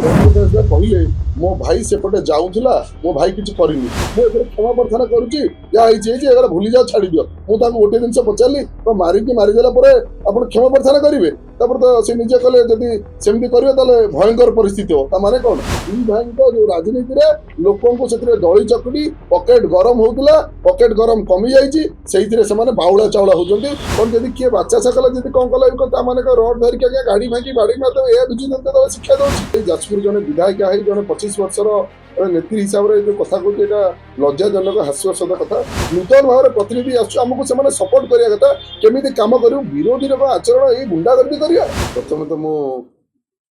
କହିଲେ ମୋ ଭାଇ ସେପଟେ ଯାଉଥିଲା, ମୋ ଭାଇ କିଛି କରିନି, ମୁଁ ଏଥିରେ କ୍ଷମା ପ୍ରାର୍ଥନା କରୁଛି, ଯାହା ହେଇଛି ହେଇଛି, ଏଗୁଡ଼ା ଭୁଲି ଯାଅ, ଛାଡ଼ି ଦିଅ। ମୁଁ ତାଙ୍କୁ ଗୋଟିଏ ଜିନିଷ ପଚାରିଲି, ତ ମାରିଦେଲା ପରେ ଆପଣ କ୍ଷମା ପ୍ରାର୍ଥନା କରିବେ? ତାପରେ ତ ସେ ନିଜେ କଲେ, ଯଦି ସେମିତି କରିବେ ତାହେଲେ ଭୟଙ୍କର ପରିସ୍ଥିତି ହେବ। ତା ମାନେ କଣ? ଦୁଇ ଭାଇଙ୍କ ଯୋଉ ରାଜନୀତିରେ ଲୋକଙ୍କୁ ସେଥିରେ ଦଳି ଚକଟି ପକେଟ ଗରମ ହଉଥିଲା, ପକେଟ ଗରମ କମି ଯାଇଛି, ସେଇଥିରେ ସେମାନେ ବାଉଳା ଚାଉଳା ହଉଛନ୍ତି। କଣ ଯଦି କିଏ ବାଚ୍ଚା ସକଲ ଯଦି କଣ କଲା, ତା ମାନେ ରଡ୍ ଧରିକି ଆଜ୍ଞା ଗାଡି ଭାଙ୍ଗି ବାଡି ମାରିଦେବେ, ଏହା ବିଜୁ ଜନତା ଦଳ ଶିକ୍ଷା ଦଉଛି? ଏଇ ଯାଜପୁର ଜଣେ ବିଧାୟିକା ହେଇ ଜଣେ 25 ବର୍ଷର ନେତ୍ରୀ ହିସାବରେ ଯୋଉ କଥା କହୁଛି, ଏଇଟା ଲଜ୍ଜାଜନକ ହାସ୍ୟସ୍ପଦ କଥା। ନୂତନ ଭାବରେ ପ୍ରତିନିଧି ଆସୁଛୁ, ଆମକୁ ସେମାନେ ସପୋର୍ଟ କରିବା କଥା, କେମିତି କାମ କରିବୁ, ବିରୋଧୀର ଆଚରଣ ଏଇ ଗୁଣ୍ଡାଗର୍ଦି କରିବା। ପ୍ରଥମେ ତ ମୁଁ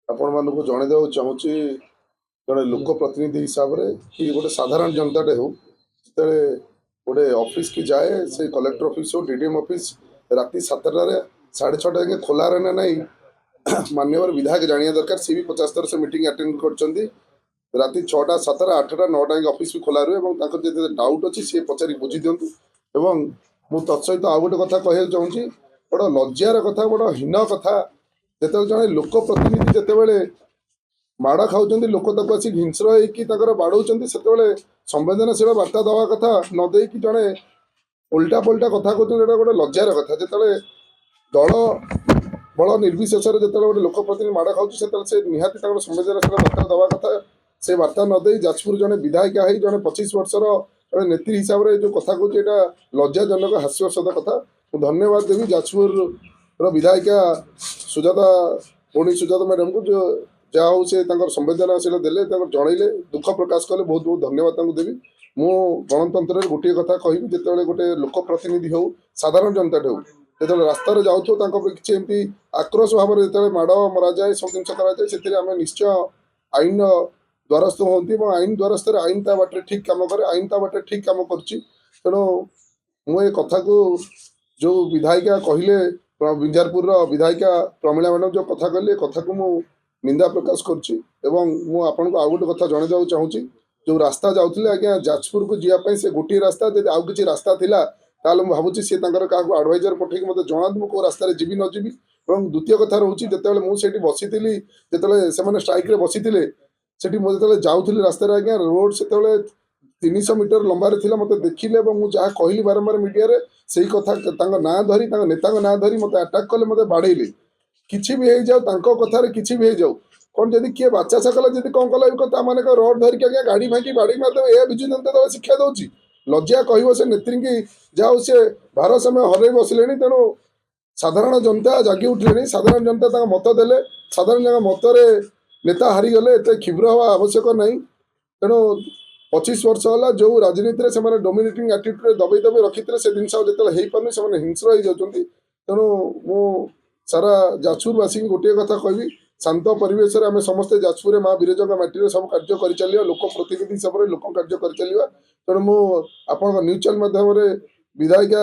ଆପଣମାନଙ୍କୁ ଜଣେଇଦେବାକୁ ଚାହୁଁଛି, ଜଣେ ଲୋକ ପ୍ରତିନିଧି ହିସାବରେ କି ଗୋଟେ ସାଧାରଣ ଜନତାଟେ ହଉ, ଯେତେବେଳେ ଗୋଟେ ଅଫିସ କି ଯାଏ, ସେ କଲେକ୍ଟର ଅଫିସ ହଉ, ଡିଡିଏମ୍ ଅଫିସ ରାତି 7ଟାରେ 6:30 ଯାକେ ଖୋଲା ରହେ ନା ନାହିଁ, ମାନ୍ୟବର ବିଧାୟକ ଜାଣିବା ଦରକାର। ସେ ବି 50 ଥର ସେ ମିଟିଂ ଆଟେଣ୍ଡ କରିଛନ୍ତି। ରାତି 6ଟା 7ଟା 8ଟା 9ଟା ଯାକେ ଅଫିସ ବି ଖୋଲା ରୁହେ, ଏବଂ ତାଙ୍କର ଯଦି ଡାଉଟ୍ ଅଛି ସେ ପଚାରି ବୁଝି ଦିଅନ୍ତୁ। ଏବଂ ମୁଁ ତତ୍ସହିତ ଆଉ ଗୋଟେ କଥା କହିବାକୁ ଚାହୁଁଛି, ବଡ଼ ଲଜ୍ଜାର କଥା, ବଡ଼ ହୀନ କଥା, ଯେତେବେଳେ ଜଣେ ଲୋକ ପ୍ରତିନିଧି ଯେତେବେଳେ ମାଡ଼ ଖାଉଛନ୍ତି, ଲୋକ ତାକୁ ଆସିକି ହିଂସ୍ର ହେଇକି ତାଙ୍କର ବାଡ଼ଉଛନ୍ତି, ସେତେବେଳେ ସମ୍ବେଦନଶୀଳ ବାର୍ତ୍ତା ଦେବା କଥା ନ ଦେଇକି ଜଣେ ଓଲଟା ପୋଲଟା କଥା କହୁଛନ୍ତି, ଏଇଟା ଗୋଟେ ଲଜ୍ଜାର କଥା। ଯେତେବେଳେ ଦଳ ବଳ ନିର୍ବିଶେଷରେ ଯେତେବେଳେ ଗୋଟେ ଲୋକ ପ୍ରତିନିଧି ମାଡ଼ ଖାଉଛି, ସେତେବେଳେ ସେ ନିହାତି ତାଙ୍କର ସମ୍ବେଦନଶୀଳ ବାର୍ତ୍ତା ଦେବା କଥା। ସେ ବାର୍ତ୍ତା ନ ଦେଇ ଯାଜପୁର ଜଣେ ବିଧାୟିକା ହେଇ ଜଣେ 25 ବର୍ଷର ଜଣେ ନେତ୍ରୀ ହିସାବରେ ଯୋଉ କଥା କହୁଛି, ଏଇଟା ଲଜ୍ଜାଜନକ ହାସ୍ୟସ୍ପଦ କଥା। ମୁଁ ଧନ୍ୟବାଦ ଦେବି ଯାଜପୁରର ବିଧାୟିକା ସୁଜାତା ମ୍ୟାଡାମକୁ, ଯାହା ହଉ ସେ ତାଙ୍କର ସମ୍ବେଦନଶୀଳ ଦେଲେ, ତାଙ୍କର ଜଣେଇଲେ, ଦୁଃଖ ପ୍ରକାଶ କଲେ, ବହୁତ ବହୁତ ଧନ୍ୟବାଦ ତାଙ୍କୁ ଦେବି। ମୁଁ ଗଣତନ୍ତ୍ରରେ ଗୋଟିଏ କଥା କହିବି, ଯେତେବେଳେ ଗୋଟେ ଲୋକ ପ୍ରତିନିଧି ହଉ, ସାଧାରଣ ଜନତାଟେ ହଉ, ଯେତେବେଳେ ରାସ୍ତାରେ ଯାଉଥିବ, ତାଙ୍କ ଉପରେ କିଛି ଏମିତି ଆକ୍ରୋଶ ଭାବରେ ଯେତେବେଳେ ମାଡ଼ ମରାଯାଏ, ସବୁ ଜିନିଷ କରାଯାଏ, ସେଥିରେ ଆମେ ନିଶ୍ଚୟ ଆଇନର ଦ୍ୱାରସ୍ଥ ହୁଅନ୍ତି, ଏବଂ ଆଇନ ଦ୍ୱାରସ୍ଥରେ ଆଇନ ତା ବାଟରେ ଠିକ କାମ କରେ, ଆଇନ ତା ବାଟରେ ଠିକ କାମ କରୁଛି। ତେଣୁ ମୁଁ ଏ କଥାକୁ ଯୋଉ ବିଧାୟିକା କହିଲେ, ବିଞ୍ଜାରପୁରର ବିଧାୟିକା ପ୍ରମିଳା ମ୍ୟାଡାମ ଯୋଉ କଥା କହିଲେ, ଏ କଥାକୁ ମୁଁ ନିନ୍ଦା ପ୍ରକାଶ କରୁଛି। ଏବଂ ମୁଁ ଆପଣଙ୍କୁ ଆଉ ଗୋଟେ କଥା ଜଣେଇବାକୁ ଚାହୁଁଛି, ଯୋଉ ରାସ୍ତା ଯାଉଥିଲେ ଆଜ୍ଞା ଯାଜପୁରକୁ ଯିବା ପାଇଁ, ସେ ଗୋଟିଏ ରାସ୍ତା, ଯଦି ଆଉ କିଛି ରାସ୍ତା ଥିଲା ତାହେଲେ ମୁଁ ଭାବୁଛି ସେ ତାଙ୍କର କାହାକୁ ଆଡଭାଇଜର ପଠେଇକି ମୋତେ ଜଣାନ୍ତୁ, ମୁଁ କୋଉ ରାସ୍ତାରେ ଯିବି ନ ଯିବି। ଏବଂ ଦ୍ୱିତୀୟ କଥା ରହୁଛି, ଯେତେବେଳେ ମୁଁ ସେଇଠି ବସିଥିଲି, ଯେତେବେଳେ ସେମାନେ ଷ୍ଟ୍ରାଇକରେ ବସିଥିଲେ, ସେଠି ମୁଁ ଯେତେବେଳେ ଯାଉଥିଲି ରାସ୍ତାରେ ଆଜ୍ଞା, ରୋଡ ସେତେବେଳେ 300 ମିଟର ଲମ୍ବାରେ ଥିଲା। ମୋତେ ଦେଖିଲେ ଏବଂ ମୁଁ ଯାହା କହିଲି ବାରମ୍ବାର ମିଡିଆରେ, ସେଇ କଥା ତାଙ୍କ ନାଁ ଧରି, ତାଙ୍କ ନେତାଙ୍କ ନାଁ ଧରି ମୋତେ ଆଟାକ୍ କଲେ, ମୋତେ ବାଡେଇଲେ। କିଛି ବି ହେଇଯାଉ, ତାଙ୍କ କଥାରେ କିଛି ବି ହେଇଯାଉ, କଣ ଯଦି କିଏ ବାଚ୍ଚା ସକଲ ଯଦି କଣ କଲା, ତା ମାନେ ରଡ୍ ଧରିକି ଆଜ୍ଞା ଗାଡି ଭାଙ୍ଗି ବାଡି ମାରିଦେବେ, ଏହା ବିଜୁ ଜନତା ଦଳ ଶିକ୍ଷା ଦଉଛି? ଲଜ୍ଜା କହିବ ସେ ନେତ୍ରୀଙ୍କି, ଯାହା ହଉ ସେ ଭାରସାମ୍ୟ ହରେଇ ବସିଲେଣି। ତେଣୁ ସାଧାରଣ ଜନତା ଜାଗି ଉଠିଲେଣି, ସାଧାରଣ ଜନତା ତାଙ୍କ ମତ ଦେଲେ, ସାଧାରଣ ଜନଙ୍କ ମତରେ ନେତା ହାରିଗଲେ, ଏତେ କ୍ଷିବ୍ର ହେବା ଆବଶ୍ୟକ ନାହିଁ। ତେଣୁ 25 ବର୍ଷ ହେଲା ଯୋଉ ରାଜନୀତିରେ ସେମାନେ ଡୋମିନେଟିଂ ଆଟିଟ୍ୟୁଡରେ ଦବେଇ ଦବେଇ ରଖିଥିଲେ, ସେ ଜିନିଷ ଯେତେବେଳେ ହେଇପାରୁନି, ସେମାନେ ହିଂସ୍ର ହେଇଯାଉଛନ୍ତି। ତେଣୁ ମୁଁ ସାରା ଯାଜପୁରବାସୀଙ୍କୁ ଗୋଟିଏ କଥା କହିବି, ଶାନ୍ତ ପରିବେଶରେ ଆମେ ସମସ୍ତେ ଯାଜପୁରରେ ମା ବିରଜାଙ୍କ ମାଟିରେ ସବୁ କାର୍ଯ୍ୟ କରିଚାଲିବା, ଲୋକ ପ୍ରତିନିଧି ହିସାବରେ ଲୋକ କାର୍ଯ୍ୟ କରିଚାଲିବା। ତେଣୁ ମୁଁ ଆପଣଙ୍କ ନ୍ୟୁଜ୍ ଚ୍ୟାନେଲ ମାଧ୍ୟମରେ ବିଧାୟିକା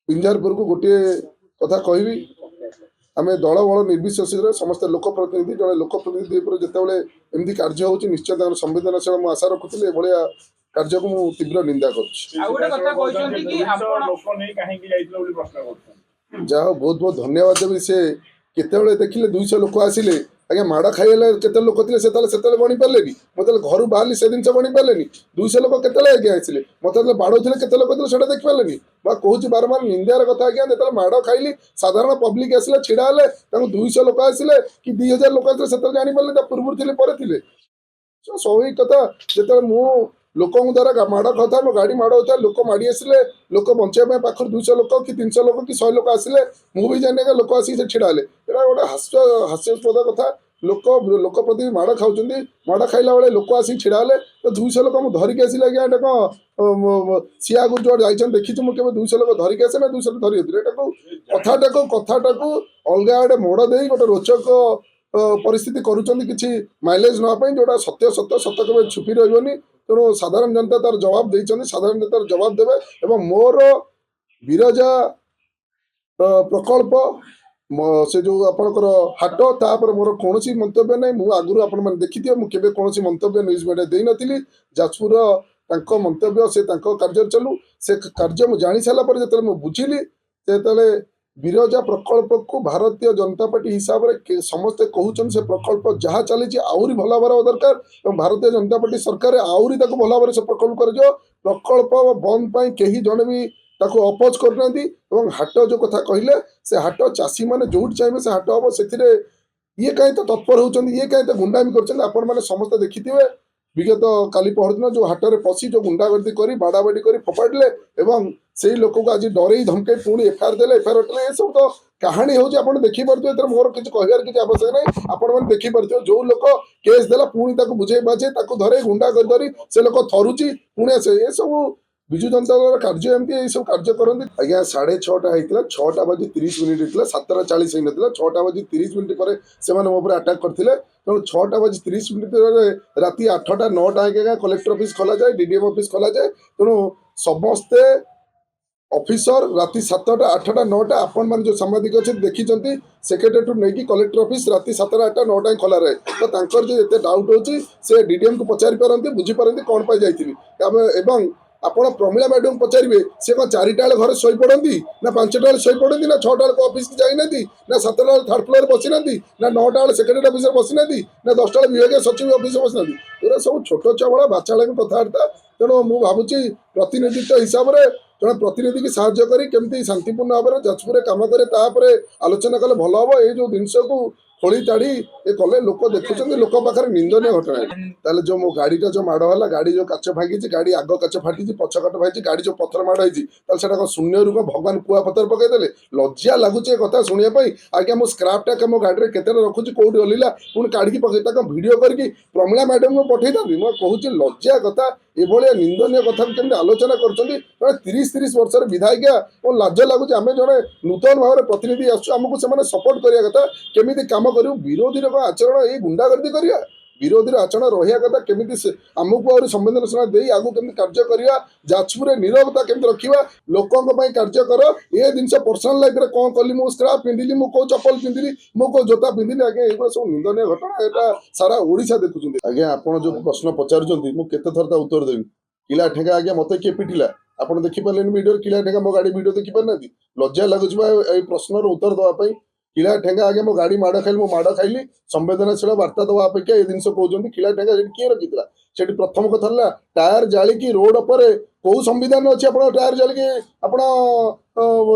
ବିଞ୍ଜାରପୁରକୁ ଗୋଟିଏ କଥା କହିବି, ଆମେ ଦଳ ବଳ ନିର୍ବିଶେଷରେ ସମସ୍ତେ ଲୋକ ପ୍ରତିନିଧି, ଜଣେ ଲୋକ ପ୍ରତିନିଧି ଉପରେ ଯେତେବେଳେ ଏମିତି କାର୍ଯ୍ୟ ହେଉଛି, ନିଶ୍ଚୟ ତାଙ୍କର ସମ୍ବେଦନଶୀଳ ମୁଁ ଆଶା ରଖୁଥିଲି। ଏଭଳିଆ କାର୍ଯ୍ୟକୁ ମୁଁ ତୀବ୍ର ନିନ୍ଦା କରୁଛି। ଯାହା ହଉ, ବହୁତ ବହୁତ ଧନ୍ୟବାଦ ଦେବି। ସେ କେତେବେଳେ ଦେଖିଲେ 200 ଲୋକ ଆସିଲେ, ଆଜ୍ଞା ମାଡ଼ ଖାଇଗଲେ, କେତେ ଲୋକ ଥିଲେ ସେତେବେଳେ ଗଣି ପାରିଲେନି? ମୁଁ ଯେତେବେଳେ ଘରୁ ବାହାରିଲି ସେ ଜିନିଷ ଗଣି ପାରିଲେନି? 200 ଲୋକ କେତେବେଳେ ଆଜ୍ଞା ଆସିଲେ? ମତେ ଯେତେବେଳେ ବାଡ଼ଉଥିଲେ କେତେ ଲୋକ ଥିଲେ ସେଟା ଦେଖିପାରିଲେନି? ବା କହୁଛି ବାରମ୍ବାର ନିନ୍ଦାର କଥା ଆଜ୍ଞା, ଯେତେବେଳେ ମାଡ଼ ଖାଇଲି, ସାଧାରଣ ପବ୍ଲିକ ଆସିଲେ, ଛିଡା ହେଲେ, ତାଙ୍କୁ 200 ଲୋକ ଆସିଲେ କି 2000 ଲୋକ ଆସିଲେ, ସେତେବେଳେ ଜାଣିପାରିଲେ ତା ପୂର୍ବରୁ ଥିଲେ, ପରେ ଥିଲେ? ସ୍ୱାଭାବିକ କଥା। ଯେତେବେଳେ ମୁଁ ଲୋକଙ୍କ ଦ୍ୱାରା ମାଡ଼ ଖାଉଥାଏ, ମୋ ଗାଡି ମାଡ଼ ହଉଥାଏ, ଲୋକ ମାଡ଼ି ଆସିଲେ, ଲୋକ ବଞ୍ଚିବା ପାଇଁ ପାଖରୁ 200 ଲୋକ କି 300 ଲୋକ କି 100 ଲୋକ ଆସିଲେ, ମୁଁ ବି ଜାଣି ଲୋକ ଆସିକି ସେ ଛିଡା ହେଲେ, ଏଇଟା ଗୋଟେ ହାସ୍ୟାସ୍ପଦ କଥା। ଲୋକ ପ୍ରତି ମାଡ଼ ଖାଉଛନ୍ତି, ମାଡ଼ ଖାଇଲା ବେଳେ ଲୋକ ଆସିକି ଛିଡା ହେଲେ, ତ 200 ଲୋକ ମୁଁ ଧରିକି ଆସିଲି ଆଜ୍ଞା, ଏଇଟା କଣ ସିଏ ଆଗରୁ ଯୁଆଡେ ଯାଇଛନ୍ତି ଦେଖିଛୁ, ମୁଁ କେବେ 200 ଲୋକ ଧରିକି ଆସେ ନା 200 ଲୋକ ଧରି ଆସିଲି? ଏଟାକୁ କଥାଟାକୁ ଅଲଗା ଆଡେ ମୋଡ ଦେଇ ଗୋଟେ ରୋଚକ ପରିସ୍ଥିତି କରୁଛନ୍ତି, କିଛି ମାଇଲେଜ ନେବା ପାଇଁ, ଯୋଉଟା ସତ୍ୟ କେବେ ଛୁପି ରହିବନି। ତେଣୁ ସାଧାରଣ ଜନତା ତାର ଜବାବ ଦେଇଛନ୍ତି, ସାଧାରଣ ଜନତା ତାର ଜବାବ ଦେବେ। ଏବଂ ମୋର ବିରଜା ପ୍ରକଳ୍ପ, ସେ ଯୋଉ ଆପଣଙ୍କର ହାଟ, ତାପରେ ମୋର କୌଣସି ମନ୍ତବ୍ୟ ନାହିଁ। ମୁଁ ଆଗରୁ ଆପଣମାନେ ଦେଖିଥିବେ, ମୁଁ କେବେ କୌଣସି ମନ୍ତବ୍ୟ ନ୍ୟୁଜ ମିଡିଆ ଦେଇନଥିଲି। ଯାଜପୁରର ତାଙ୍କ ମନ୍ତବ୍ୟ, ସେ ତାଙ୍କ କାର୍ଯ୍ୟରେ ଚାଲୁ। ସେ କାର୍ଯ୍ୟ ମୁଁ ଜାଣି ସାରିଲା ପରେ ଯେତେବେଳେ ମୁଁ ବୁଝିଲି, ଯେତେବେଳେ ବିରଜା ପ୍ରକଳ୍ପକୁ ଭାରତୀୟ ଜନତା ପାର୍ଟି ହିସାବରେ ସମସ୍ତେ କହୁଛନ୍ତି ସେ ପ୍ରକଳ୍ପ ଯାହା ଚାଲିଛି ଆହୁରି ଭଲ ହେବାର ଦରକାର ଏବଂ ଭାରତୀୟ ଜନତା ପାର୍ଟି ସରକାର ଆହୁରି ତାକୁ ଭଲ ଭାବରେ ସେ ପ୍ରକଳ୍ପ କରାଯିବ। ପ୍ରକଳ୍ପ ବନ୍ଦ ପାଇଁ କେହି ଜଣେ ବି ତାକୁ ଅପୋଜ କରୁନାହାନ୍ତି ଏବଂ ହାଟ ଯୋଉ କଥା କହିଲେ ସେ ହାଟ ଚାଷୀମାନେ ଯୋଉଠି ଚାହିଁବେ ସେ ହାଟ ହବ। ସେଥିରେ ଇଏ କାହିଁ ତ ତତ୍ପର ହଉଛନ୍ତି, ଇଏ କାହିଁ ତ ଗୁଣ୍ଡାମି କରୁଛନ୍ତି। ଆପଣମାନେ ସମସ୍ତେ ଦେଖିଥିବେ ବିଗତ କାଲି ପହରଦିନ ଯୋଉ ହାଟରେ ପଶି ଯୋଉ ଗୁଣ୍ଡାଗର୍ଦି କରି ବାଡାବାଡି କରି ଫୋପାଡ଼ିଲେ ଏବଂ ସେଇ ଲୋକକୁ ଆଜି ଡରେଇ ଧମକେଇ ପୁଣି ଏଫଆଇଆର ଦେଲେ, ଏଫଆଇଆର ଉଠିଲେ। ଏସବୁ ତ କାହାଣୀ ହଉଛି, ଆପଣ ଦେଖିପାରୁଥିବେ। ଏଥିରେ ମୋର କିଛି କହିବାର କିଛି ଆବଶ୍ୟକ ନାହିଁ। ଆପଣମାନେ ଦେଖିପାରୁଥିବେ ଯୋଉ ଲୋକ କେସ୍ ଦେଲା ପୁଣି ତାକୁ ବୁଝେଇ ବାଝେଇ ତାକୁ ଧରେ ଗୁଣ୍ଡା କରି ସେ ଲୋକ ଥରୁଛି ପୁଣି ଆସେ। ଏସବୁ ବିଜୁ ଜନତା ଦଳର କାର୍ଯ୍ୟ ଏମିତି ଏଇ ସବୁ କାର୍ଯ୍ୟ କରନ୍ତି। ଆଜ୍ଞା 6:30 ହେଇଥିଲା, 6:30 ହେଇଥିଲା, 7:40 ହେଇନଥିଲା। 6:30 ପରେ ସେମାନେ ମୋ ଉପରେ ଆଟାକ୍ କରିଥିଲେ। ତେଣୁ 6:30 ରାତି 8ଟା 9ଟା ଆଜ୍ଞା କଲେକ୍ଟର ଅଫିସ ଖୋଲାଯାଏ, ଡିଡିଏମ୍ ଅଫିସ ଖୋଲାଯାଏ। ତେଣୁ ସମସ୍ତେ ଅଫିସର ରାତି 7ଟା 8ଟା 9ଟା ଆପଣମାନେ ଯୋଉ ସାମ୍ବାଦିକ ଅଛନ୍ତି ଦେଖିଛନ୍ତି, ସେକ୍ରେଟାରୀଠୁ ନେଇକି କଲେକ୍ଟର ଅଫିସ ରାତି 7ଟା 8ଟା 9ଟା ଖୋଲା ରହେ। ତ ତାଙ୍କର ଯଦି ଏତେ ଡାଉଟ୍ ହେଉଛି ସେ ଡିଡିଏମ୍କୁ ପଚାରି ପାରନ୍ତି, ବୁଝିପାରନ୍ତି କ'ଣ ପାଇଁ ଯାଇଥିଲି। ଏବଂ ଆପଣ ପ୍ରମିଳା ମ୍ୟାଡାମଙ୍କୁ ପଚାରିବେ ସେ କ'ଣ 4ଟା ବେଳେ ଘରେ ଶୋଇପଡ଼ନ୍ତି, ନା 5ଟା ବେଳେ ଶୋଇପଡ଼ନ୍ତି, ନା 6ଟା ବେଳକୁ ଅଫିସକୁ ଯାଇନାହାନ୍ତି, ନା 7ଟା ବେଳେ ଥାର୍ଡ ଫ୍ଲୋରରେ ବସିନାହାନ୍ତି, ନା 9ଟା ବେଳେ ସେକ୍ରେଟାରୀ ଅଫିସରେ ବସିନାହାନ୍ତି, ନା 10ଟା ବେଳେ ବିଭାଗୀୟ ସଚିବ ଅଫିସରେ ବସିନାହାନ୍ତି। ଏଗୁଡ଼ା ସବୁ ଛୋଟ ଛୁଆ ଭଳିଆ ବାଚାଳିକ କଥାବାର୍ତ୍ତା। ତେଣୁ ମୁଁ ଭାବୁଛି ପ୍ରତିନିଧିତ୍ୱ ହିସାବରେ ଜଣେ ପ୍ରତିନିଧିକି ସାହାଯ୍ୟ କରି କେମିତି ଶାନ୍ତିପୂର୍ଣ୍ଣ ଭାବରେ ଯାଜପୁରରେ କାମ କରେ ତାପରେ ଆଲୋଚନା କଲେ ଭଲ ହବ। ଏଇ ଯୋଉ ଜିନିଷକୁ ଖୋଳି ତାଡ଼ି ଏ କଲେ ଲୋକ ଦେଖୁଛନ୍ତି, ଲୋକ ପାଖରେ ନିନ୍ଦନୀୟ ଘଟଣା। ତାହେଲେ ଯୋଉ ମୋ ଗାଡିଟା ଯୋଉ ମାଡ଼ ହେଲା, ଗାଡି ଯୋଉ କାଚ ଭାଙ୍ଗିଛି, ଗାଡି ଆଗ କାଚ ଫାଟିଛି, ପଛ କାଚ ଭାଙ୍ଗିଛି, ଗାଡି ଯୋଉ ପଥର ମାଡ଼ ହେଇଛି, ତାହେଲେ ସେଟା କ'ଣ ଶୂନ୍ୟରୁ କ'ଣ ଭଗବାନ କୁଆ ପଥର ପକେଇଦେଲେ? ଲଜ୍ଜା ଲାଗୁଛି ଏ କଥା ଶୁଣିବା ପାଇଁ। ଆଜ୍ଞା ମୁଁ ସ୍କ୍ରାପଟା ମୋ ଗାଡିରେ କେତେଟା ରଖୁଛି, କୋଉଠି ଓହ୍ଲେଇଲା ପୁଣି କାଢିକି ପକେଇ ତାକୁ ଭିଡିଓ କରିକି ପ୍ରମିଳା ମ୍ୟାଡାମଙ୍କୁ ପଠେଇଥାନ୍ତି। ମୁଁ କହୁଛି ଲଜ୍ଜା କଥା। ଏଭଳିଆ ନିନ୍ଦନୀୟ କଥାକୁ କେମିତି ଆଲୋଚନା କରୁଛନ୍ତି? ଜଣେ 30 ବର୍ଷର ବିଧାୟିକା, ଓ ଲାଜ ଲାଗୁଛି। ଆମେ ଜଣେ ନୂତନ ଭାବରେ ପ୍ରତିନିଧି ଆସୁଛୁ, ଆମକୁ ସେମାନେ ସପୋର୍ଟ କରିବା କଥା, କେମିତି କାମ କରିବୁ। ବିରୋଧୀର କ'ଣ ଆଚରଣ ଏଇ ଗୁଣ୍ଡାଗର୍ଦି କରିବା? ବିରୋଧୀର ଆଚରଣ ରହିବା କଥା କେମିତି, ଆମକୁ ଆହୁରି ସମ୍ବେଦନଶୀଳତା ଦେଇ ଆଗକୁ କେମିତି କାର୍ଯ୍ୟ କରିବା, ଯାଜପୁରରେ ନିରବତା କେମିତି ରଖିବା, ଲୋକଙ୍କ ପାଇଁ କାର୍ଯ୍ୟ କର। ଏ ଜିନିଷ ପର୍ସନାଲ ଲାଇଫରେ କ'ଣ କଲି, ମୁଁ ସ୍କ୍ରାପ୍ ପିନ୍ଧିଲି, ମୁଁ କୋଉ ଚପଲ ପିନ୍ଧିଲି, ମୁଁ କୋଉ ଜୋତା ପିନ୍ଧିଲି, ଆଜ୍ଞା ଏଇଗୁଡ଼ା ସବୁ ନିନ୍ଦନୀୟ ଘଟଣା। ଏଟା ସାରା ଓଡିଶା ଦେଖୁଛନ୍ତି। ଆଜ୍ଞା ଆପଣ ଯୋଉ ପ୍ରଶ୍ନ ପଚାରୁଛନ୍ତି ମୁଁ କେତେ ଥର ତା ଉତ୍ତର ଦେବି। କିଳା ଠେଙ୍ଗା ଆଜ୍ଞା ମତେ କିଏ ପିଟିଲା ଆପଣ ଦେଖିପାରିଲେନି ଭିଡିଓରେ? କିଳା ଠେଙ୍ଗା ମୋ ଗାଡି ଭିଡିଓ ଦେଖିପାରୁନାହାନ୍ତି? ଲଜ୍ଜା ଲାଗୁଛି ବା ଏଇ ପ୍ରଶ୍ନର ଉତ୍ତର ଦେବା ପାଇଁ। କିଳା ଠେଙ୍ଗା ଆଜ୍ଞା ମୋ ଗାଡି ମାଡ଼ ଖାଇଲି, ମୁଁ ମାଡ଼ ଖାଇଲି। ସମ୍ବେଦନଶୀଳ ବାର୍ତ୍ତା ଦେବା ଅପେକ୍ଷା ଏ ଜିନିଷ କହୁଛନ୍ତି। କିଳା ଠେଙ୍ଗା ସେଠି କିଏ ରଖିଥିଲା? ସେଠି ପ୍ରଥମ କଥା ହେଲା ଟାୟାର ଜାଳିକି ରୋଡ ଉପରେ କୋଉ ସମ୍ବିଧାନ ଅଛି ଆପଣ ଟାୟାର ଜାଳିକି ଆପଣ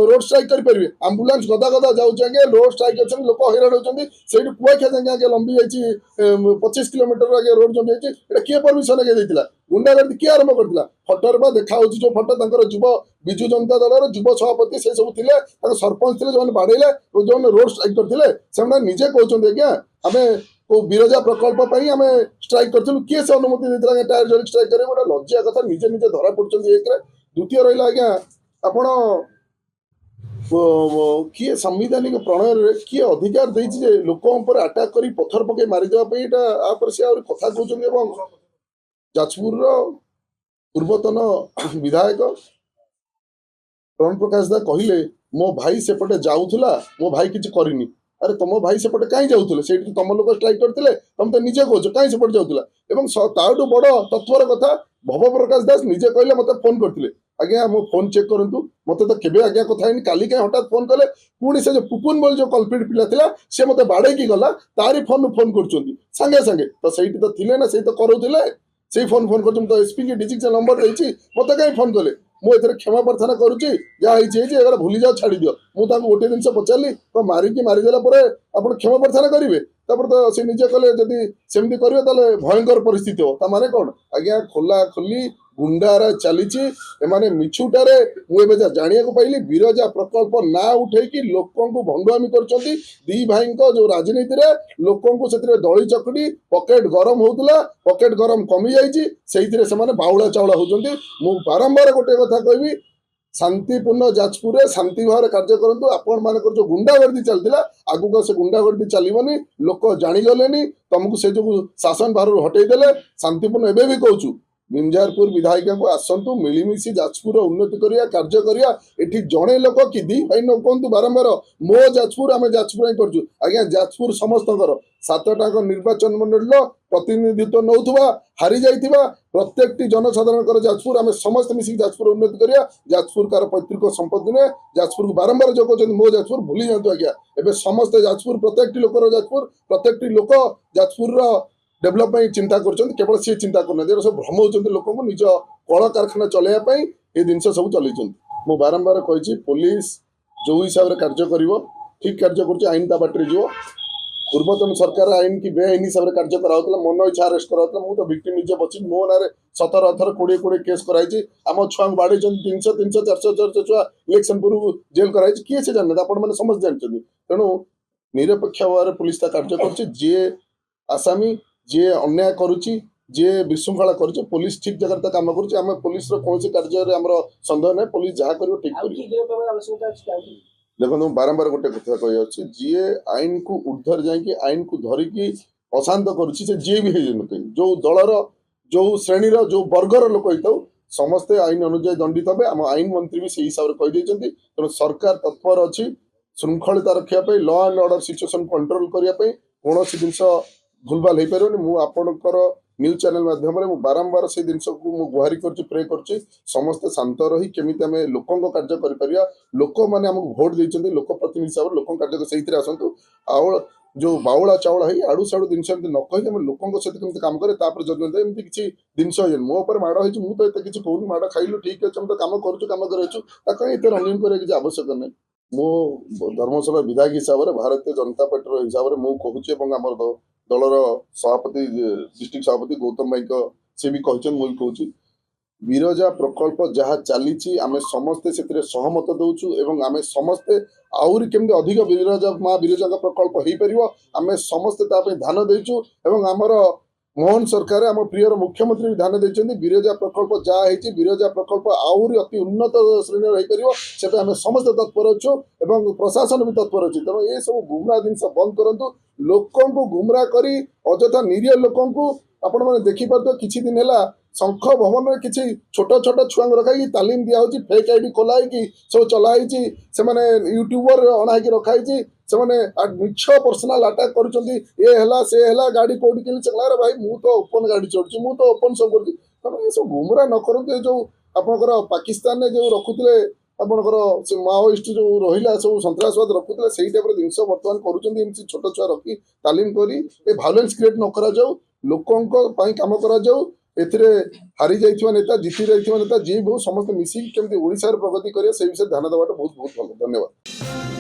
ରୋଡ ଷ୍ଟ୍ରାଇକ୍ କରିପାରିବେ? ଆମ୍ବୁଲାନ୍ସ ଗଦା ଗଦା ଯାଉଛି ଆଜ୍ଞା, ରୋଡ ଷ୍ଟ୍ରାଇକ୍ ଅଛନ୍ତି, ଲୋକ ହଇରାଣ ହଉଛନ୍ତି। ସେଇଠୁ କୁଆଖିଆ ଯାଏଁ ଆଜ୍ଞା ଲମ୍ବି ଯାଇଛି 25 କିଲୋମିଟର ଆଜ୍ଞା ରୋଡ ଜମି ଯାଇଛି। ଏଟା କିଏ ପରମିଶନ ଆଜ୍ଞା ଦେଇଥିଲା? ଗୁଣ୍ଡାଗର୍ଦି କିଏ ଆରମ୍ଭ କରିଥିଲା? ଫଟୋରେ ବା ଦେଖା ହଉଛି ଯୋଉ ଫଟୋ, ତାଙ୍କର ଯୁବ ବିଜୁ ଜନତା ଦଳର ଯୁବ ସଭାପତି ସେ ସବୁ ଥିଲେ, ତାଙ୍କ ସରପଞ୍ଚ ଥିଲେ, ଯୋଉମାନେ ବାଡେଇଲେ, ଯୋଉମାନେ ରୋଡ ଷ୍ଟ୍ରାଇକ୍ କରିଥିଲେ, ସେମାନେ ନିଜେ କହୁଛନ୍ତି ଆଜ୍ଞା ଆମେ କୋଉ ବିରଜା ପ୍ରକଳ୍ପ ପାଇଁ ଆମେ ଷ୍ଟ୍ରାଇକ୍ କରିଥିଲୁ। କିଏ ସେ ଅନୁମତି ଦେଇଥିଲା ଆଜ୍ଞା ଟାୟାର ଜାଳିକି ଷ୍ଟ୍ରାଇକ୍ କରିବାକୁ? ଗୋଟେ ଲଜ୍ଜା କଥା। ନିଜେ ନିଜେ ଧରା ପଡୁଛନ୍ତି ଏକରେ। ଦ୍ୱିତୀୟ ରହିଲା ଆଜ୍ଞା ଆପଣ କିଏ ସାମ୍ବିଧାନିକ ପ୍ରଣୟରେ କିଏ ଅଧିକାର ଦେଇଛି ଯେ ଲୋକଙ୍କ ଉପରେ ଆଟାକ୍ କରି ପଥର ପକେଇ ମାରିଦେବା ପାଇଁ? ଏଇଟା ଆପରେ ସେ ଆହୁରି କଥା କହୁଛନ୍ତି। ଏବଂ ଯାଜପୁରର ପୂର୍ବତନ ବିଧାୟକ ପ୍ରଣ ପ୍ରକାଶ ଦା କହିଲେ ମୋ ଭାଇ ସେପଟେ ଯାଉଥିଲା, ମୋ ଭାଇ କିଛି କରିନି। ଆରେ ତମ ଭାଇ ସେପଟେ କାହିଁ ଯାଉଥିଲେ? ସେଇଠି ତମ ଲୋକ ଷ୍ଟ୍ରାଇକ୍ କରିଥିଲେ, ତମେ ତ ନିଜେ କହୁଛ କାହିଁ ସେପଟେ ଯାଉଥିଲା। ଏବଂ ତାଠୁ ବଡ ତତ୍ଵର କଥା, ଭବ ପ୍ରକାଶ ଦାସ ନିଜେ କହିଲେ ମତେ ଫୋନ କରିଥିଲେ। ଆଜ୍ଞା ମୋ ଫୋନ ଚେକ୍ କରନ୍ତୁ, ମତେ ତ କେବେ ଆଜ୍ଞା କଥା ହେଇନି, କାଲି କାହିଁ ହଠାତ୍ ଫୋନ କଲେ? ପୁଣି ସେ ଯୋଉ ପୁପୁନ ବୋଲି ଯୋଉ କଲପ୍ରିଟ ପିଲା ଥିଲା ସେ ମତେ ବାଡେଇକି ଗଲା, ତାରି ଫୋନ କରୁଛନ୍ତି ସାଙ୍ଗେ ସାଙ୍ଗେ। ତ ସେଇଠି ତ ଥିଲେ ନା, ସେଇ ତ କରଉଥିଲେ, ସେଇ ଫୋନ କରୁଛନ୍ତି। ମୁଁ ତ ଏସପି କି ଡିଜି ନମ୍ବର ଦେଇଛି, ମତେ କାହିଁ ଫୋନ କଲେ? ମୁଁ ଏଥିରେ କ୍ଷମା ପ୍ରାର୍ଥନା କରୁଛି, ଯାହା ହେଇଛି ହେଇଛି, ଏଗୁଡ଼ା ଭୁଲି ଯାଅ, ଛାଡିଦିଅ। ମୁଁ ତାଙ୍କୁ ଗୋଟିଏ ଜିନିଷ ପଚାରିଲି, ତ ମାରିକି ମାରିଦେଲା ପରେ ଆପଣ କ୍ଷମା ପ୍ରାର୍ଥନା କରିବେ? ତାପରେ ତ ସେ ନିଜେ କଲେ ଯଦି ସେମିତି କରିବେ ତାହେଲେ ଭୟଙ୍କର ପରିସ୍ଥିତି ହବ। ତା ମାନେ କ'ଣ ଆଜ୍ଞା? ଖୋଲା ଖୋଲି ଗୁଣ୍ଡାରା ଚାଲିଛି। ଏମାନେ ମିଛୁଟାରେ, ମୁଁ ଏବେ ଜାଣିବାକୁ ପାଇଲି, ବିରଜା ପ୍ରକଳ୍ପ ନାଁ ଉଠେଇକି ଲୋକଙ୍କୁ ଭଣ୍ଡୁଆମି କରୁଛନ୍ତି। ଦି ଭାଇଙ୍କ ଯୋଉ ରାଜନୀତିରେ ଲୋକଙ୍କୁ ସେଥିରେ ଦଳି ଚକଟି ପକେଟ ଗରମ ହଉଥିଲା, ପକେଟ ଗରମ କମି ଯାଇଛି, ସେଇଥିରେ ସେମାନେ ବାଉଳା ଚାଉଳ ହଉଛନ୍ତି। ମୁଁ ବାରମ୍ବାର ଗୋଟେ କଥା କହିବି, ଶାନ୍ତିପୂର୍ଣ୍ଣ ଯାଜପୁରରେ ଶାନ୍ତି ଭାବରେ କାର୍ଯ୍ୟ କରନ୍ତୁ। ଆପଣ ମାନଙ୍କର ଯୋଉ ଗୁଣ୍ଡାଗର୍ଦି ଚାଲିଥିଲା, ଆଗକୁ ସେ ଗୁଣ୍ଡାଗର୍ଦି ଚାଲିବନି। ଲୋକ ଜାଣିଗଲେନି, ତମକୁ ସେ ଯୋଉ ଶାସନ ଭାରରୁ ହଟେଇ ଦେଲେ। ଶାନ୍ତିପୂର୍ଣ୍ଣ ଏବେ ବି କହୁଛୁ, ବିଞ୍ଜାରପୁର ବିଧାୟିକାଙ୍କୁ ଆସନ୍ତୁ, ମିଳିମିଶି ଯାଜପୁର ଉନ୍ନତି କରିବା, କାର୍ଯ୍ୟ କରିବା। ଏଠି ଜଣେ ଲୋକ କି ଦି ଭାଇ ନ କୁହନ୍ତୁ ବାରମ୍ବାର ମୋ ଯାଜପୁର, ଆମେ ଯାଜପୁର ହିଁ କରୁଛୁ। ଆଜ୍ଞା ଯାଜପୁର ସମସ୍ତଙ୍କର 7ଟାଙ୍କ ନିର୍ବାଚନ ମଣ୍ଡଳୀର ପ୍ରତିନିଧିତ୍ୱ ନେଉଥିବା, ହାରି ଯାଇଥିବା ପ୍ରତ୍ୟେକଟି ଜନସାଧାରଣଙ୍କର ଯାଜପୁର। ଆମେ ସମସ୍ତେ ମିଶିକି ଯାଜପୁର ଉନ୍ନତି କରିବା। ଯାଜପୁର କାହାର ପୈତୃକ ସମ୍ପତ୍ତି ନୁହେଁ। ଯାଜପୁରକୁ ବାରମ୍ବାର ଯୋଉ କହୁଛନ୍ତି ମୋ ଯାଜପୁର, ଭୁଲି ଯାଆନ୍ତୁ ଆଜ୍ଞା। ଏବେ ସମସ୍ତେ ଯାଜପୁର, ପ୍ରତ୍ୟେକଟି ଲୋକର ଯାଜପୁର, ପ୍ରତ୍ୟେକଟି ଲୋକ ଯାଜପୁରର ଡେଭଲପ ପାଇଁ ଚିନ୍ତା କରୁଛନ୍ତି। କେବଳ ସିଏ ଚିନ୍ତା କରୁନାହାନ୍ତି, ଏରା ସବୁ ଭ୍ରମଉଛନ୍ତି ଲୋକଙ୍କୁ ନିଜ କଳକାରଖାନା ଚଲେଇବା ପାଇଁ ଏ ଜିନିଷ ସବୁ ଚଲେଇଛନ୍ତି। ମୁଁ ବାରମ୍ବାର କହିଛି ପୋଲିସ ଯୋଉ ହିସାବରେ କାର୍ଯ୍ୟ କରିବ, ଠିକ କାର୍ଯ୍ୟ କରୁଛି, ଆଇନ ତା ବାଟରେ ଯିବ। ପୂର୍ବତନ ସରକାର ଆଇନ କି ବେଆଇନ ହିସାବରେ କାର୍ଯ୍ୟ କରାଉଥିଲା, ମନ ଇଚ୍ଛା ଆରେଷ୍ଟ କରାଉଥିଲା। ମୁଁ ତ ଭିକ୍ଟିମ ନିଜେ ବସିଛି, ମୋ ନାଁରେ 17 ଥର 20 କେସ୍ କରାଯାଇଛି। ଆମ ଛୁଆଙ୍କୁ ବାଡେଇଛନ୍ତି 300 400 ଛୁଆ ଇଲେକ୍ସନ ପୂର୍ବରୁ ଜେଲ କରାଯାଇଛି। କିଏ ସେ ଜାଣିନାହାନ୍ତି, ଆପଣମାନେ ସମସ୍ତେ ଜାଣିଛନ୍ତି। ତେଣୁ ନିରପେକ୍ଷ ଭାବରେ ପୋଲିସ ତା କାର୍ଯ୍ୟ କରୁଛି। ଯିଏ ଆସାମୀ, ଯିଏ ଅନ୍ୟାୟ କରୁଛି, ଯିଏ ବିଶୃଙ୍ଖଳା କରୁଛି, ପୋଲିସ ଠିକ ଜାଗାରେ ତା କାମ କରୁଛି। ଆମେ ପୋଲିସର କୌଣସି କାର୍ଯ୍ୟରେ ଆମର ସନ୍ଦେହ ନାହିଁ, ପୋଲିସ ଯାହା କରିବ ଠିକ କରିବ। ଦେଖନ୍ତୁ ମୁଁ ବାରମ୍ବାର ଗୋଟେ କଥା କହିଆସୁଛି, ଯିଏ ଆଇନକୁ ଉର୍ଦ୍ଧ୍ୱରେ ଯାଇକି ଆଇନକୁ ଧରିକି ଅଶାନ୍ତ କରୁଛି, ସେ ଯିଏ ବି ହେଇନଥାଏ, ଯୋଉ ଦଳର, ଯୋଉ ଶ୍ରେଣୀର, ଯୋଉ ବର୍ଗର ଲୋକ ହେଇଥାଉ, ସମସ୍ତେ ଆଇନ ଅନୁଯାୟୀ ଦଣ୍ଡିତ ହେବେ। ଆମ ଆଇନ ମନ୍ତ୍ରୀ ବି ସେଇ ହିସାବରେ କହିଦେଇଛନ୍ତି। ତେଣୁ ସରକାର ତତ୍ପର ଅଛି ଶୃଙ୍ଖଳିତ ରଖିବା ପାଇଁ, ଲ ଆଣ୍ଡ ଅର୍ଡର ସିଚୁଏସନ କଣ୍ଟ୍ରୋଲ କରିବା ପାଇଁ। କୌଣସି ଜିନିଷ ଭୁଲଭାଲ ହେଇପାରିବନି। ମୁଁ ଆପଣଙ୍କର ନ୍ୟୁଜ ଚ୍ୟାନେଲ ମାଧ୍ୟମରେ ମୁଁ ବାରମ୍ବାର ସେଇ ଜିନିଷକୁ ମୁଁ ଗୁହାରି କରୁଛି, ପ୍ରେ କରୁଛି, ସମସ୍ତେ ଶାନ୍ତ ରହି କେମିତି ଆମେ ଲୋକଙ୍କ କାର୍ଯ୍ୟ କରିପାରିବା। ଲୋକମାନେ ଆମକୁ ଭୋଟ ଦେଇଛନ୍ତି, ଲୋକ ପ୍ରତିନିଧି ହିସାବରେ ଲୋକଙ୍କ କାର୍ଯ୍ୟ ସେଇଥିରେ ଆସନ୍ତୁ। ଆଉ ଯୋଉ ବାଉଳା ଚାଉଳା ହେଇ ଆଡୁ ସାଡୁ ଜିନିଷ ଏମିତି ନ କହିକି ଆମେ ଲୋକଙ୍କ ସହିତ କେମିତି କାମ କରେ ତାପରେ ଯତ୍ନ ଦେବେ। ଏମିତି କିଛି ଜିନିଷ ହେଇନି। ମୋ ଉପରେ ମାଡ଼ ହେଇଛି, ମୁଁ ତ ଏତେ କିଛି କହୁନି। ମାଡ଼ ଖାଇଲୁ ଠିକ ଅଛି, ଆମେ ତ କାମ କରୁଛୁ, କାମ କରିଛୁ, ତାକୁ ଏତେ ରଙ୍ଗୀନ କରିବା କିଛି ଆବଶ୍ୟକ ନାହିଁ। ମୁଁ ଧର୍ମଶାଳା ବିଧାୟକ ହିସାବରେ, ଭାରତୀୟ ଜନତା ପାର୍ଟିର ହିସାବରେ ମୁଁ କହୁଛି, ଏବଂ ଆମର ଦଳର ସଭାପତି, ଡିଷ୍ଟ୍ରିକ୍ଟ ସଭାପତି ଗୌତମ ଭାଇଙ୍କ ସେ ବି କହିଛନ୍ତି, ମୁଁ ବି କହୁଛି, ବିରଜା ପ୍ରକଳ୍ପ ଯାହା ଚାଲିଛି ଆମେ ସମସ୍ତେ ସେଥିରେ ସହମତ ଦଉଛୁ। ଏବଂ ଆମେ ସମସ୍ତେ ଆହୁରି କେମିତି ଅଧିକ ମା ବିରଜାଙ୍କ ପ୍ରକଳ୍ପ ହେଇପାରିବ, ଆମେ ସମସ୍ତେ ତା ପାଇଁ ଧ୍ୟାନ ଦେଇଛୁ। ଏବଂ ଆମର ମୋହନ ସରକାର, ଆମ ପ୍ରିୟର ମୁଖ୍ୟମନ୍ତ୍ରୀ ବି ଧ୍ୟାନ ଦେଇଛନ୍ତି। ବିରଜା ପ୍ରକଳ୍ପ ଯାହା ହେଇଛି, ବିରଜା ପ୍ରକଳ୍ପ ଆହୁରି ଅତି ଉନ୍ନତ ଶ୍ରେଣୀର ହେଇପାରିବ, ସେଟା ଆମେ ସମସ୍ତେ ତତ୍ପର ଅଛୁ ଏବଂ ପ୍ରଶାସନ ବି ତତ୍ପର ଅଛି। ତେଣୁ ଏସବୁ ଗୁମରା ଜିନିଷ ବନ୍ଦ କରନ୍ତୁ। ଲୋକଙ୍କୁ ଗୁମରା କରି ଅଯଥା ନିରୀହ ଲୋକଙ୍କୁ, ଆପଣମାନେ ଦେଖିପାରୁଥିବେ କିଛି ଦିନ ହେଲା ଶଙ୍ଖ ଭବନରେ କିଛି ଛୋଟ ଛୋଟ ଛୁଆଙ୍କୁ ରଖାଇକି ତାଲିମ ଦିଆହଉଛି। ଫେକ୍ ଆଇଡି ଖୋଲା ହେଇକି ସବୁ ଚଲା ହେଇଛି। ସେମାନେ ୟୁଟ୍ୟୁବର ଅଣା ହେଇକି ରଖାହେଇଛି। ସେମାନେ ମିଛ ପର୍ସନାଲ ଆଟାକ୍ କରୁଛନ୍ତି। ଏ ହେଲା ସେ ହେଲା, ଗାଡି କୋଉଠି କିଣିଛି, ଆରେ ଭାଇ ମୁଁ ତ ଓପନ ଗାଡି ଚଢୁଛି, ମୁଁ ତ ଓପନ ସବୁ କରୁଛି। ତେଣୁ ଏସବୁ ଗୁମରା ନ କରନ୍ତୁ। ଏ ଯୋଉ ଆପଣଙ୍କର ପାକିସ୍ତାନରେ ଯୋଉ ରଖୁଥିଲେ, ଆପଣଙ୍କର ସେ ମାଓଇଷ୍ଟ ଯୋଉ ରହିଲା, ସବୁ ସନ୍ତ୍ରାସବାଦ ରଖୁଥିଲେ, ସେଇ ଟାଇପର ଜିନିଷ ବର୍ତ୍ତମାନ କରୁଛନ୍ତି। ଏମିତି ଛୋଟ ଛୁଆ ରଖି ତାଲିମ କରି ଏ ଭାଇଲେନ୍ସ କ୍ରିଏଟ ନ କରାଯାଉ, ଲୋକଙ୍କ ପାଇଁ କାମ କରାଯାଉ। ଏଥିରେ ହାରି ଯାଇଥିବା ନେତା, ଜିତି ଯାଇଥିବା ନେତା, ଯିଏ ବି ହଉ, ସମସ୍ତେ ମିଶିକି କେମିତି ଓଡ଼ିଶାର ପ୍ରଗତି କରିବା ସେଇ ବିଷୟରେ ଧ୍ୟାନ ଦେବାଟା ବହୁତ ବହୁତ ଭଲ। ଧନ୍ୟବାଦ।